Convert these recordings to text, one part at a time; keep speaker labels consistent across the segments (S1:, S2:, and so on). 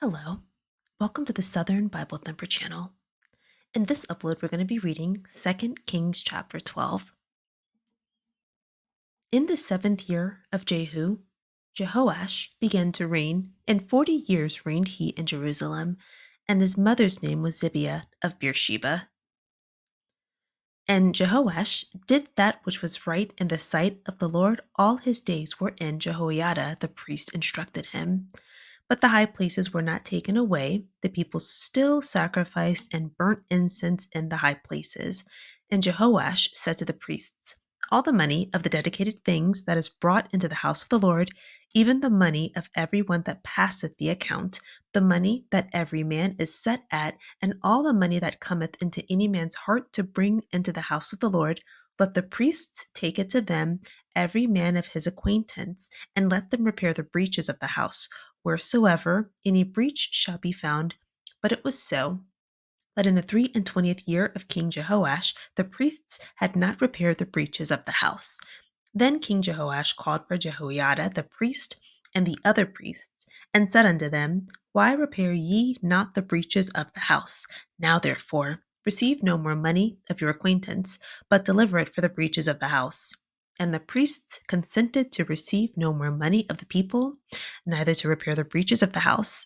S1: Hello, welcome to the Southern Bible Thumper channel. In this upload, we're going to be reading 2 Kings chapter 12. In the 7th year of Jehu, Jehoash began to reign, and 40 years reigned he in Jerusalem, and his mother's name was Zibiah of Beersheba. And Jehoash did that which was right in the sight of the Lord all his days wherein Jehoiada the priest instructed him. But the high places were not taken away. The people still sacrificed and burnt incense in the high places. And Jehoash said to the priests, all the money of the dedicated things that is brought into the house of the Lord, even the money of every one that passeth the account, the money that every man is set at, and all the money that cometh into any man's heart to bring into the house of the Lord, let the priests take it to them, every man of his acquaintance, and let them repair the breaches of the house, wheresoever any breach shall be found. But it was so, that in the 23rd year of King Jehoash, the priests had not repaired the breaches of the house. Then King Jehoash called for Jehoiada the priest and the other priests, and said unto them, why repair ye not the breaches of the house? Now therefore, receive no more money of your acquaintance, but deliver it for the breaches of the house. And the priests consented to receive no more money of the people, neither to repair the breaches of the house.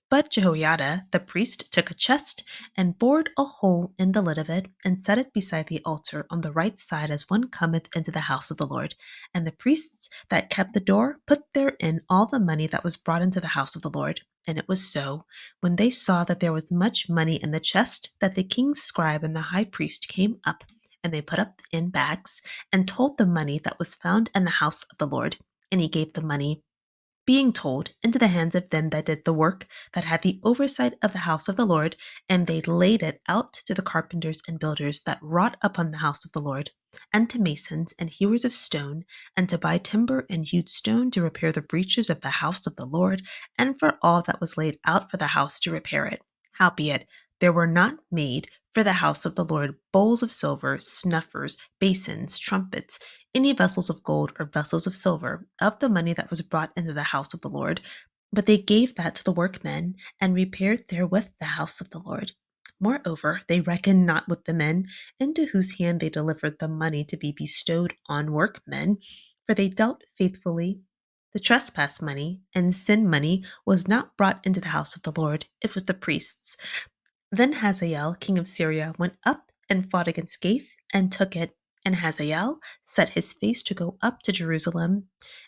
S1: But Jehoiada the priest took a chest and bored a hole in the lid of it, and set it beside the altar on the right side as one cometh into the house of the Lord. And the priests that kept the door put therein all the money that was brought into the house of the Lord. And it was so, when they saw that there was much money in the chest, that the king's scribe and the high priest came up, and they put up in bags, and told the money that was found in the house of the Lord. And he gave the money, being told, into the hands of them that did the work, that had the oversight of the house of the Lord, and they laid it out to the carpenters and builders that wrought upon the house of the Lord, and to masons and hewers of stone, and to buy timber and hewed stone to repair the breaches of the house of the Lord, and for all that was laid out for the house to repair it. Howbeit, there were not made for the house of the Lord bowls of silver, snuffers, basins, trumpets, any vessels of gold or vessels of silver, of the money that was brought into the house of the Lord. But they gave that to the workmen, and repaired therewith the house of the Lord. Moreover, they reckoned not with the men into whose hand they delivered the money to be bestowed on workmen, for they dealt faithfully. The trespass money and sin money was not brought into the house of the Lord, it was the priests. Then Hazael, king of Syria, went up and fought against Gath and took it. And Hazael set his face to go up to Jerusalem.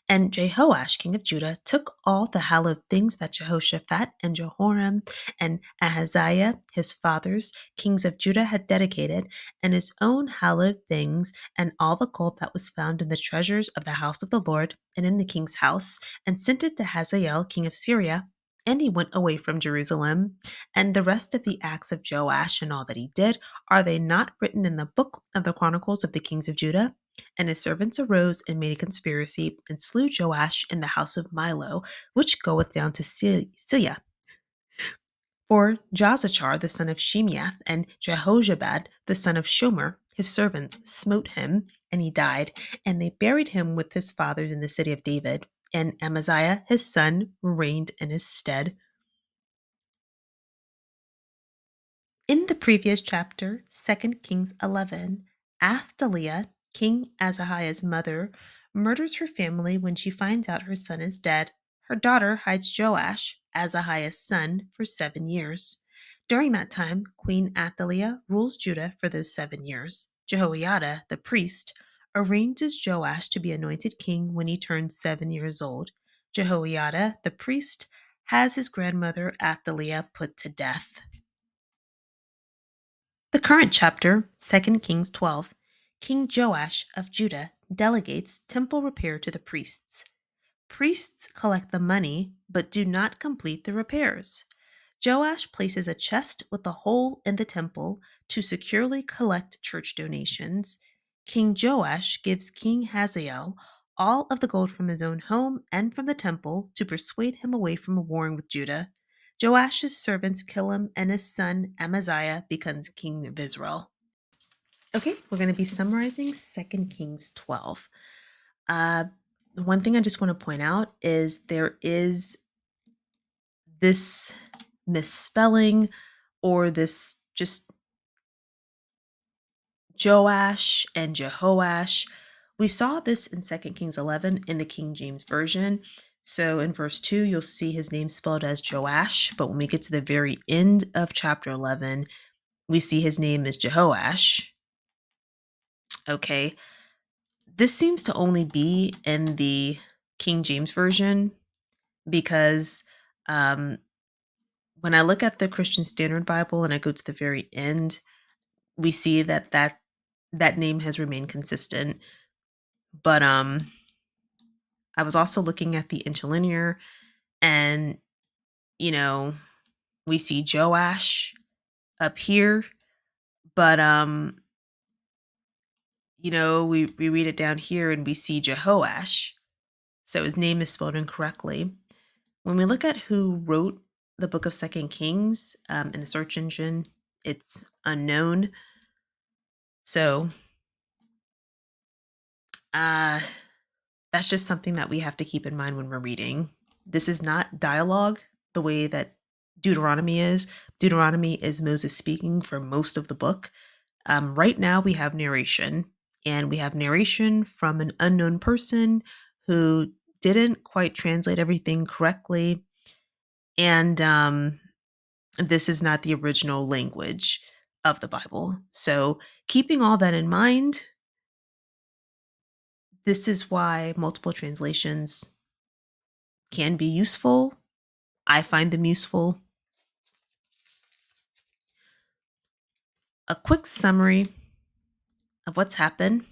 S1: And Jehoash, king of Judah, took all the hallowed things that Jehoshaphat and Jehoram and Ahaziah, his fathers, kings of Judah, had dedicated, and his own hallowed things, and all the gold that was found in the treasures of the house of the Lord and in the king's house, and sent it to Hazael, king of Syria. And he went away from Jerusalem. And the rest of the acts of Joash and all that he did, are they not written in the book of the Chronicles of the kings of Judah? And his servants arose and made a conspiracy, and slew Joash in the house of Milo, which goeth down to Syria. For Jazachar the son of Shemeath and Jehozabad the son of Shomer, his servants, smote him, and he died, and they buried him with his fathers in the city of David. And Amaziah his son reigned in his stead. In the previous chapter, 2 Kings 11, Athaliah, King Azahiah's mother, murders her family when she finds out her son is dead. Her daughter hides Joash, Azahiah's son, for 7 years. During that time, Queen Athaliah rules Judah for those 7 years. Jehoiada, the priest, arranges Joash to be anointed king when he turns 7 years old. Jehoiada, the priest, has his grandmother Athaliah put to death. The current chapter, 2 Kings 12, King Joash of Judah delegates temple repair to the priests. Priests collect the money, but do not complete the repairs. Joash places a chest with a hole in the temple to securely collect church donations. King Joash gives King Hazael all of the gold from his own home and from the temple to persuade him away from warring with Judah. Joash's servants kill him, and his son Amaziah becomes king of Israel. Okay, we're going to be summarizing 2 Kings 12. One thing I just want to point out is there is this misspelling or this just Joash and Jehoash. We saw this in 2 Kings 11 in the King James Version. So in verse 2, you'll see his name spelled as Joash, but when we get to the very end of chapter 11, we see his name is Jehoash. Okay, this seems to only be in the King James Version because um, when I look at the Christian Standard Bible and I go to the very end, we see that name has remained consistent. But I was also looking at the interlinear, and you know, we see Joash up here, but we read it down here and we see Jehoash. So his name is spelled incorrectly. When we look at who wrote the book of Second Kings in the search engine, it's unknown. So uh that's just something that we have to keep in mind when we're reading. This is not dialogue the way that Deuteronomy is. Deuteronomy is Moses speaking for most of the book. Right now, we have narration, and we have narration from an unknown person who didn't quite translate everything correctly. And this is not the original language of the Bible. So, keeping all that in mind, this is why multiple translations can be useful. I find them useful. A quick summary of what's happened.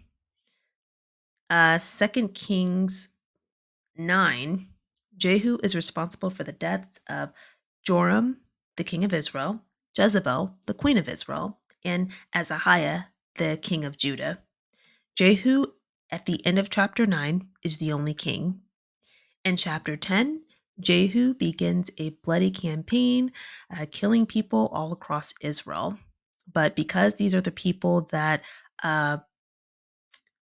S1: 2 Kings 9, Jehu is responsible for the deaths of Joram, the king of Israel, Jezebel, the queen of Israel, and Azahiah, the king of Judah. Jehu, at the end of chapter 9, is the only king. In chapter 10, Jehu begins a bloody campaign, killing people all across Israel. But because these are the people that uh,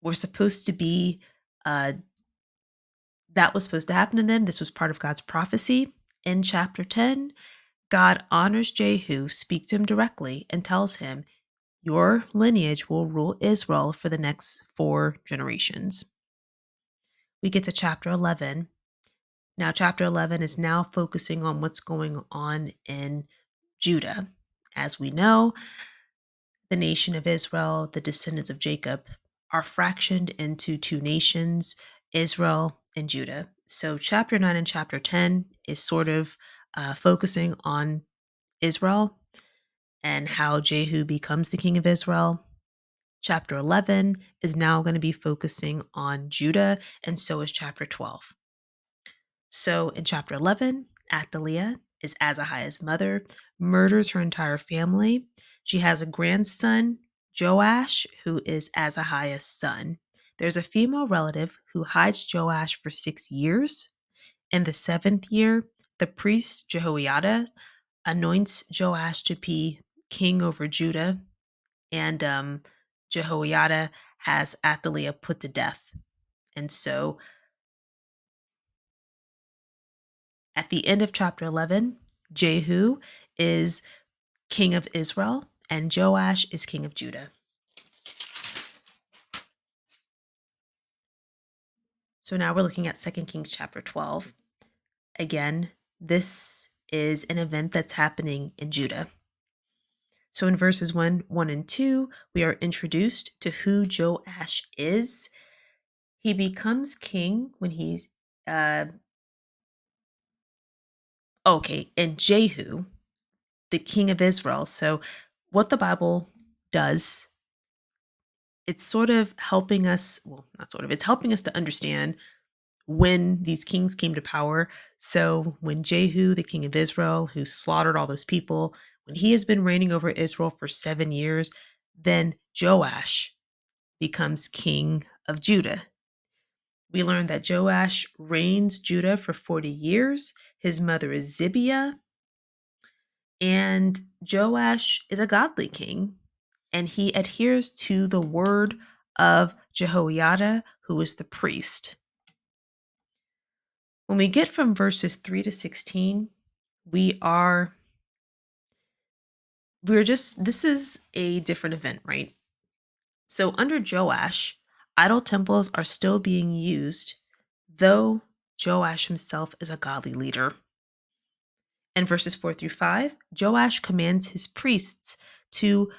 S1: were supposed to be, uh, that was supposed to happen to them, this was part of God's prophecy. In chapter 10, God honors Jehu, speaks to him directly, and tells him, your lineage will rule Israel for the next 4 generations. We get to chapter 11. Now, chapter 11 is now focusing on what's going on in Judah. As we know, the nation of Israel, the descendants of Jacob, are fractioned into 2 nations, Israel and Judah. So, chapter 9 and chapter 10 is sort of focusing on Israel and how Jehu becomes the king of Israel. Chapter 11 is now going to be focusing on Judah, and so is chapter 12. So in chapter 11, Athaliah is Azahiah's mother, murders her entire family. She has a grandson, Joash, who is Azahiah's son. There's a female relative who hides Joash for 6 years. In the 7th year, the priest Jehoiada anoints Joash to be king over Judah, and Jehoiada has Athaliah put to death. And so at the end of chapter 11, Jehu is king of Israel and Joash is king of Judah. So now we're looking at 2 Kings chapter 12. Again, this is an event that's happening in Judah. So in verses 1 and 2, we are introduced to who Joash is. He becomes king when he's and Jehu, the king of Israel. So what the Bible does, it's sort of helping us, well, not sort of, it's helping us to understand when these kings came to power. So when Jehu, the king of Israel, who slaughtered all those people, when he has been reigning over Israel for 7 years, then Joash becomes king of Judah. We learn that Joash reigns Judah for 40 years. His mother is Zibiah. And Joash is a godly king, and he adheres to the word of Jehoiada, who is the priest. When we get from verses 3 to 16, We are we're just this is a different event, right? So under Joash, idol temples are still being used, though Joash himself is a godly leader. In verses 4 through 5, Joash commands his priests to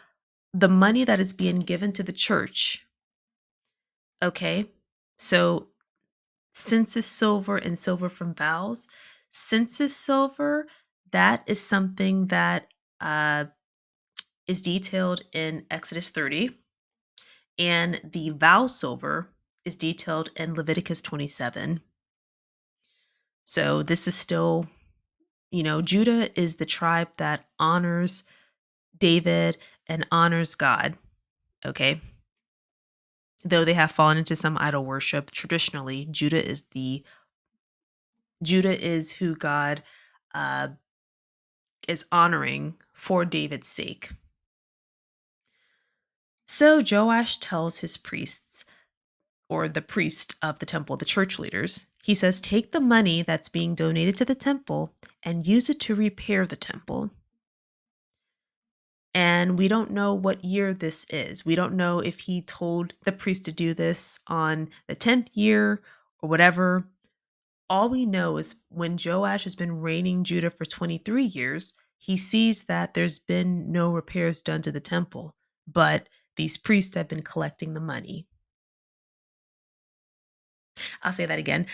S1: the money that is being given to the church. Okay, so census silver and silver from vows. Census silver, that is something that uh, is detailed in Exodus 30, and the vow silver is detailed in Leviticus 27. So this is still, Judah is the tribe that honors David and honors God. Okay. Though they have fallen into some idol worship, traditionally, Judah is who God uh, is honoring for David's sake. So Joash tells his priests, or the priest of the temple, the church leaders, he says, take the money that's being donated to the temple and use it to repair the temple. And we don't know what year this is. We don't know if he told the priest to do this on the 10th year or whatever. All we know is when Joash has been reigning Judah for 23 years, he sees that there's been no repairs done to the temple, but these priests have been collecting the money. I'll say that again.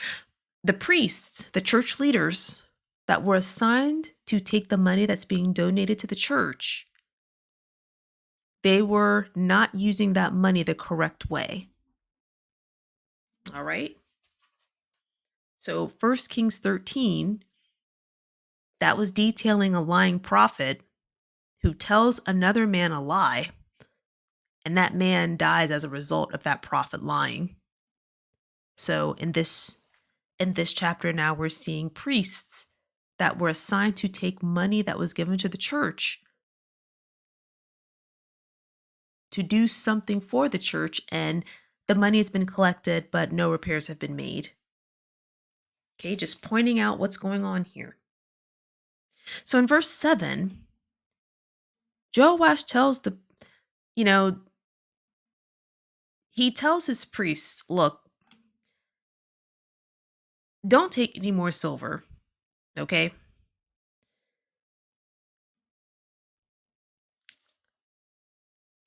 S1: The priests, the church leaders that were assigned to take the money that's being donated to the church, they were not using that money the correct way. All right. So 1 Kings 13, that was detailing a lying prophet who tells another man a lie, and that man dies as a result of that prophet lying. So in this chapter now we're seeing priests that were assigned to take money that was given to the church to do something for the church, and the money has been collected but no repairs have been made. Okay, just pointing out what's going on here. So in verse 7, Joash tells you know, he tells his priests, look, don't take any more silver, okay?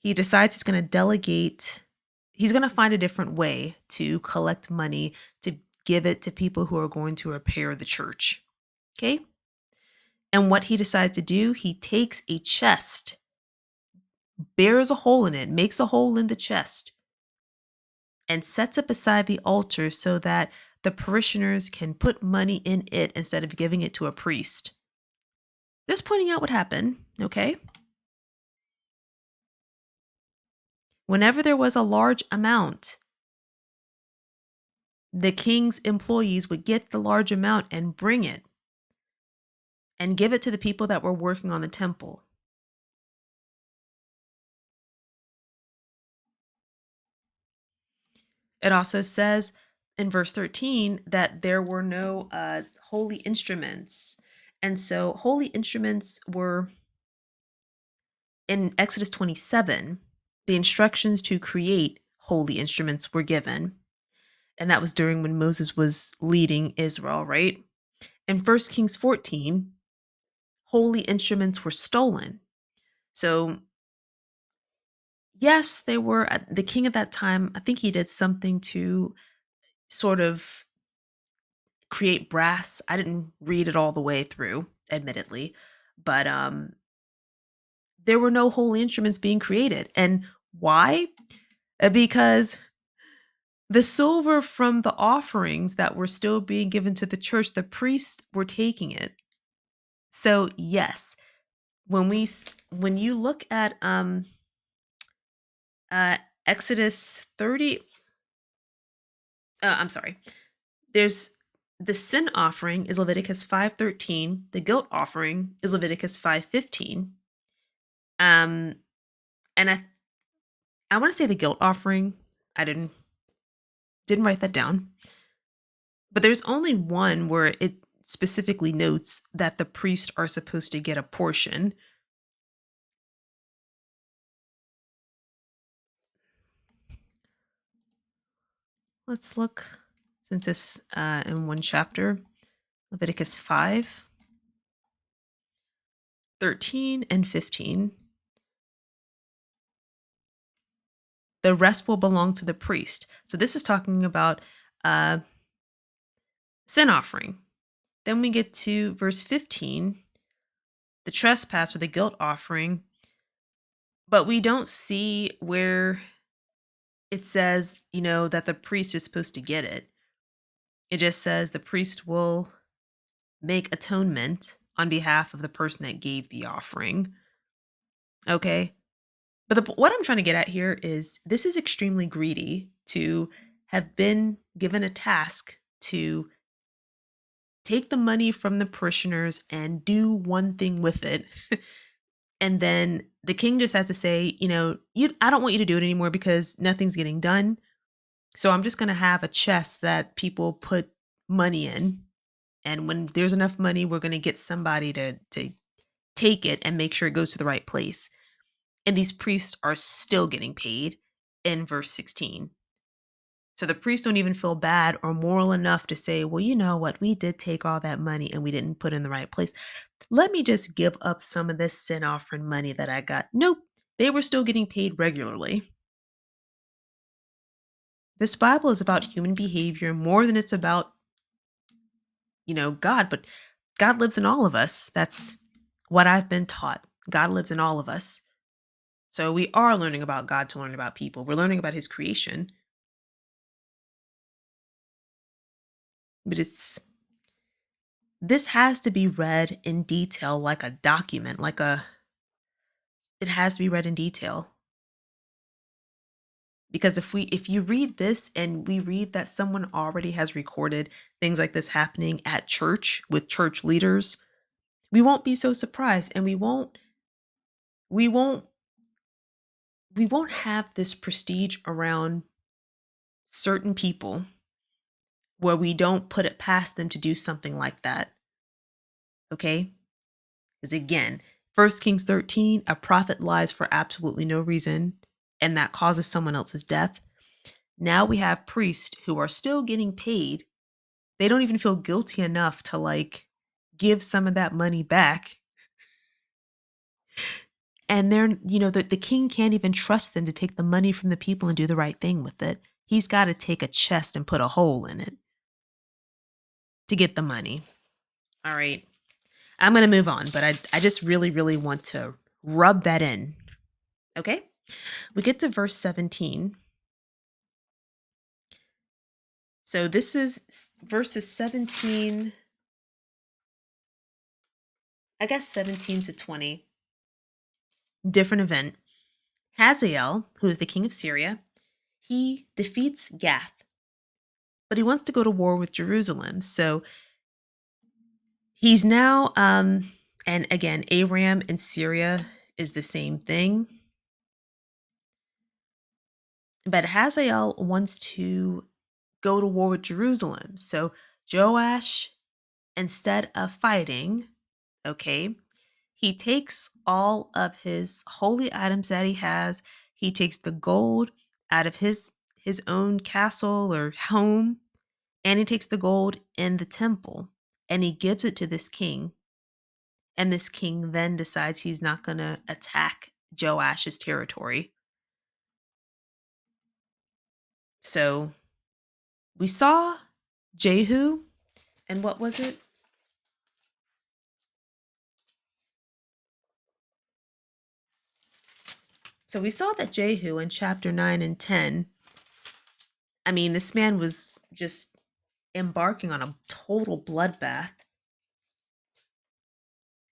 S1: He decides he's going to find a different way to collect money to give it to people who are going to repair the church, okay? And what he decides to do, he takes a chest, bears a hole in it, makes a hole in the chest, and sets it beside the altar so that the parishioners can put money in it instead of giving it to a priest. Just pointing out what happened, okay? Whenever there was a large amount, the king's employees would get the large amount and bring it and give it to the people that were working on the temple. It also says in verse 13 that there were no holy instruments. And so holy instruments were in Exodus 27, the instructions to create holy instruments were given. And that was during when Moses was leading Israel, right? In 1 Kings 14, holy instruments were stolen. So, yes, they were the king at that time. I think he did something to sort of create brass. I didn't read it all the way through, admittedly, but there were no holy instruments being created. And why? Because the silver from the offerings that were still being given to the church, the priests were taking it. So, yes, when you look at uh Exodus 30, I'm sorry. There's the sin offering is Leviticus 5:13, the guilt offering is Leviticus 5:15. Um and I want to say the guilt offering, I didn't write that down. But there's only one where specifically notes that the priests are supposed to get a portion. Let's look, since it's in one chapter, Leviticus 5, 13, and 15. The rest will belong to the priest. So this is talking about uh, sin offering. Then we get to verse 15, the trespass or the guilt offering, but we don't see where it says, that the priest is supposed to get it. It just says the priest will make atonement on behalf of the person that gave the offering. Okay. But what I'm trying to get at here is this is extremely greedy to have been given a task to take the money from the parishioners and do one thing with it. And then the king just has to say, I don't want you to do it anymore because nothing's getting done. So I'm just going to have a chest that people put money in. And when there's enough money, we're going to get somebody to take it and make sure it goes to the right place. And these priests are still getting paid in verse 16. So the priests don't even feel bad or moral enough to say, well, you know what? We did take all that money and we didn't put it in the right place. Let me just give up some of this sin offering money that I got. Nope. They were still getting paid regularly. This Bible is about human behavior more than it's about, God, but God lives in all of us. That's what I've been taught. God lives in all of us. So we are learning about God to learn about people. We're learning about his creation. But this has to be read in detail like a document, it has to be read in detail. Because if you read this and we read that someone already has recorded things like this happening at church with church leaders, we won't be so surprised, and we won't we won't have this prestige around certain people where we don't put it past them to do something like that. Okay? Because again, 1 Kings 13, a prophet lies for absolutely no reason, and that causes someone else's death. Now we have priests who are still getting paid. They don't even feel guilty enough to give some of that money back. And the king can't even trust them to take the money from the people and do the right thing with it. He's got to take a chest and put a hole in it to get the money. All right. I'm going to move on, but I just really, really want to rub that in. Okay. We get to verse 17. So this is verses 17, I guess 17 to 20. Different event. Hazael, who is the king of Syria, he defeats Gath, but he wants to go to war with Jerusalem. So he's now, and again, Aram and Syria is the same thing. But Hazael wants to go to war with Jerusalem. So Joash, instead of fighting, okay, he takes all of his holy items that he has. He takes the gold out of his own castle or home, and he takes the gold in the temple and he gives it to this king. And this king then decides he's not going to attack Joash's territory. So we saw Jehu, and what was it? So we saw that Jehu in chapter 9 and 10, I mean, this man was just embarking on a total bloodbath.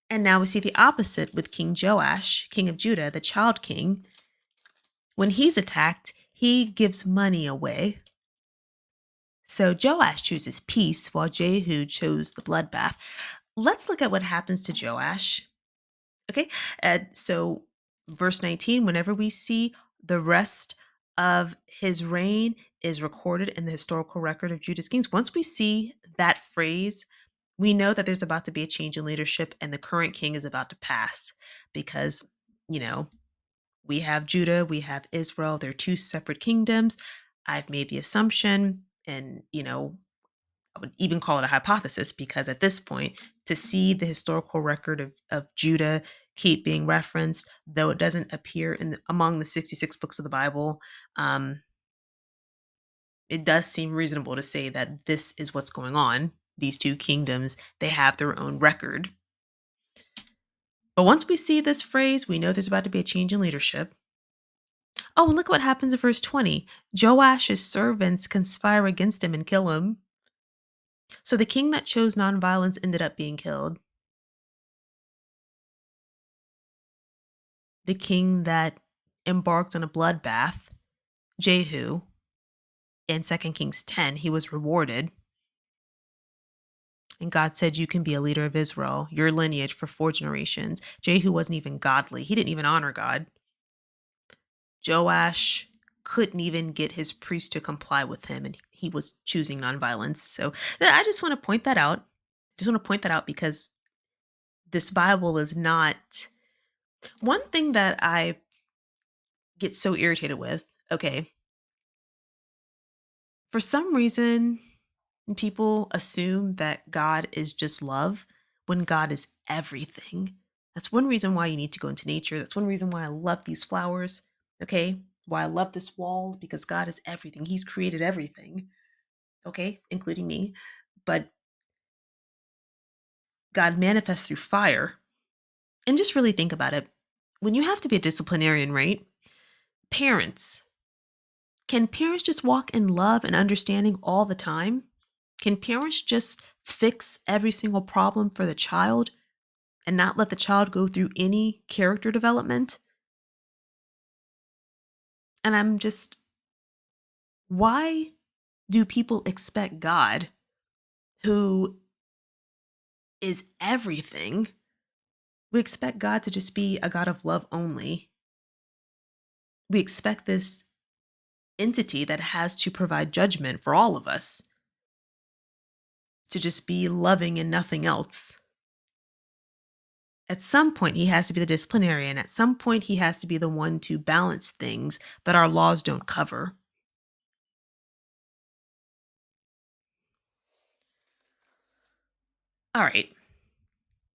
S1: And now we see the opposite with King Joash, king of Judah, the child king. When he's attacked, he gives money away. So Joash chooses peace while Jehu chose the bloodbath. Let's look at what happens to Joash. Okay, so verse 19, whenever we see the rest of his reign is recorded in the historical record of Judah's kings, once we see that phrase, We know that there's about to be a change in leadership and the current king is about to pass because, you know, we have Judah, we have Israel. They're two separate kingdoms. I've made the assumption, and, I would even call it a hypothesis because at this point, to see the historical record of Judah keep being referenced, though it doesn't appear among the 66 books of the Bible, um, it does seem reasonable to say that this is what's going on. These two kingdoms, they have their own record. But once we see this phrase, we know there's about to be a change in leadership. Oh, and look what happens in verse 20. Joash's servants conspire against him and kill him. So the king that chose nonviolence ended up being killed. The king that embarked on a bloodbath, Jehu, in 2 Kings 10, he was rewarded. And God said, "You can be a leader of Israel, your lineage for 4 generations." Jehu wasn't even godly. He didn't even honor God. Joash couldn't even get his priest to comply with him, and he was choosing nonviolence. So I just want to point that out. Just want to point that out because this Bible is not one thing that I get so irritated with. Okay, for some reason, people assume that God is just love when God is everything. That's one reason why you need to go into nature. That's one reason why I love these flowers. Okay, why I love this wall because God is everything. He's created everything. Okay, including me. But God manifests through fire. And just really think about it. When you have to be a disciplinarian, right? Parents, can parents just walk in love and understanding all the time? Can parents just fix every single problem for the child and not let the child go through any character development? And I'm just, why do people expect God, who is everything, we expect God to just be a God of love only? We expect this entity that has to provide judgment for all of us to just be loving and nothing else. At some point, he has to be the disciplinarian. At some point, he has to be the one to balance things that our laws don't cover. All right.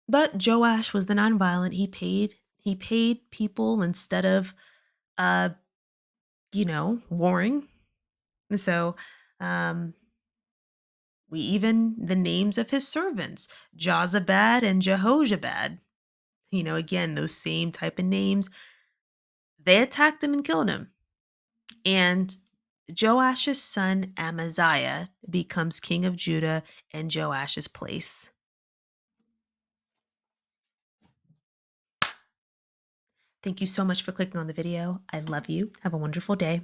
S1: But Joash was the nonviolent. He paid people instead of uh, warring. And so um we even the names of his servants, Jozabad and Jehojabad. Again, those same type of names. They attacked him and killed him. And Joash's son Amaziah becomes king of Judah in Joash's place. Thank you so much for clicking on the video. I love you. Have a wonderful day.